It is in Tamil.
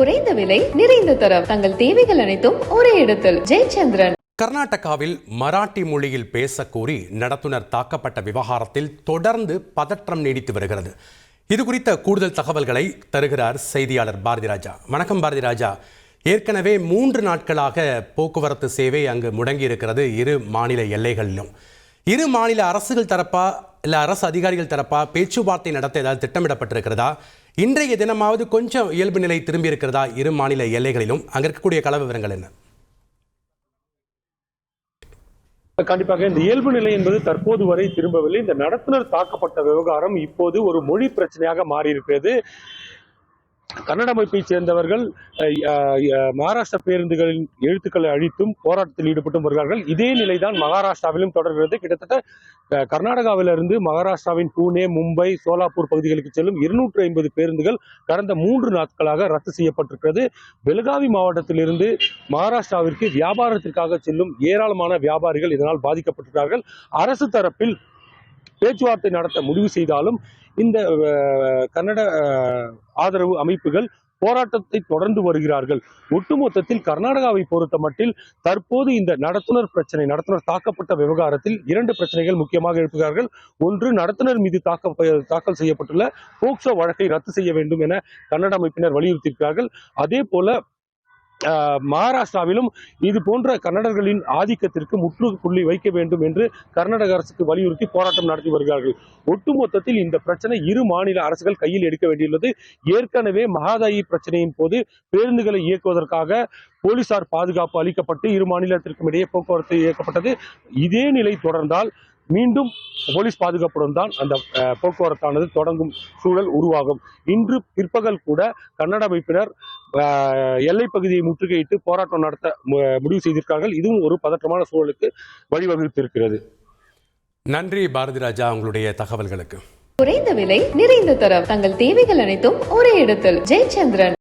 குறைந்த விலை நிறைந்த தரம் தங்கள் தேவைகள் அனைத்தும் ஒரே இடத்தில். ஜெயச்சந்திரன். கர்நாடகாவில் மராட்டி மொழியில் பேச கோரி நடத்துனர் தாக்கப்பட்ட விவகாரத்தில் தொடர்ந்து பதற்றம் நீடித்து வருகிறது. இது குறித்த கூடுதல் தகவல்களை தருகிறார் செய்தியாளர் பாரதிராஜா. வணக்கம் பாரதிராஜா. ஏற்கனவே 3 நாட்களாக போக்குவரத்து சேவை அங்கு முடங்கி இருக்கிறது இரு மாநில எல்லைகளிலும். இரு மாநில அரசுகள் தரப்பா இல்லை அரசு அதிகாரிகள் தரப்பா பேச்சுவார்த்தை நடத்த ஏதாவது திட்டமிடப்பட்டிருக்கிறதா? இன்றைய தினமாவது கொஞ்சம் இயல்பு நிலை திரும்பி இருக்கிறதா இரு மாநில எல்லைகளிலும்? அங்க இருக்கக்கூடிய கள விவரங்கள் என்ன? கண்டிப்பாக இந்த இயல்பு நிலை என்பது தற்போது வரை திரும்பவில்லை. இந்த நடத்துனர் தாக்கப்பட்ட விவகாரம் இப்போது ஒரு மொழி பிரச்சனையாக மாறி இருக்கிறது. கன்னட அமைப்பை சேர்ந்தவர்கள் மகாராஷ்டிரா பேருந்துகளின் எழுத்துக்களை அழித்தும் போராட்டத்தில் ஈடுபட்டும் வருகிறார்கள். இதே நிலைதான் மகாராஷ்டிராவிலும் தொடர்கிறது. கிட்டத்தட்ட கர்நாடகாவிலிருந்து மகாராஷ்டிராவின் பூனே, மும்பை, சோலாப்பூர் பகுதிகளுக்கு செல்லும் 250 பேருந்துகள் கடந்த 3 நாட்களாக ரத்து செய்யப்பட்டிருக்கிறது. பெலகாவி மாவட்டத்திலிருந்து மகாராஷ்டிராவிற்கு வியாபாரத்திற்காக செல்லும் ஏராளமான வியாபாரிகள் இதனால் பாதிக்கப்பட்டிருக்கிறார்கள். அரசு தரப்பில் பேச்சுவார்த்தை நடத்த முடிவு செய்தாலும் இந்த கன்னட ஆதரவு அமைப்புகள் போராட்டத்தை தொடர்ந்து வருகிறார்கள். ஒட்டுமொத்தத்தில் கர்நாடகாவை பொறுத்த மட்டில் தற்போது இந்த நடத்துனர் தாக்கப்பட்ட விவகாரத்தில் 2 பிரச்சனைகள் முக்கியமாக எழுப்புகிறார்கள். ஒன்று, நடத்துனர் மீது தாக்கல் செய்யப்பட்டுள்ள போக்சோ வழக்கை ரத்து செய்ய வேண்டும் என கன்னட அமைப்பினர் வலியுறுத்தியிருக்கிறார்கள். அதே போல மகாராஷ்டிராவிலும் இது போன்ற கன்னடர்களின் ஆதிக்கத்திற்கு முற்றுப்புள்ளி வைக்க வேண்டும் என்று கர்நாடக அரசுக்கு வலியுறுத்தி போராட்டம் நடத்தி வருகிறார்கள். ஒட்டுமொத்தத்தில் இந்த பிரச்சனை இரு மாநில அரசுகள் கையில் எடுக்க வேண்டியுள்ளது. ஏற்கனவே மகாதாயி பிரச்சனையின் போது பேருந்துகளை இயக்குவதற்காக போலீசார் பாதுகாப்பு அளிக்கப்பட்டு இரு மாநிலத்திற்கும் இடையே போக்குவரத்து இயக்கப்பட்டது. இதே நிலை தொடர்ந்தால் மீண்டும் போலீஸ் பாதுகாப்புடன் தான் அந்த போக்குவரத்தானது தொடங்கும் சூழல் உருவாகும். இன்று பிற்பகல் கூட கன்னட அமைப்பினர் எல்லை பகுதியை முற்றுகையிட்டு போராட்டம் நடத்த முடிவு செய்திருக்கிறார்கள். இதுவும் ஒரு பதற்றமான சூழலுக்கு வழிவகுத்திருக்கிறது. நன்றி பாரதிராஜா, உங்களுடைய தகவல்களுக்கு. குறைந்த விலை நிறைந்த தரம் தங்கள் தேவைகள் அனைத்தும் ஒரே இடத்தில். ஜெயச்சந்திரன்.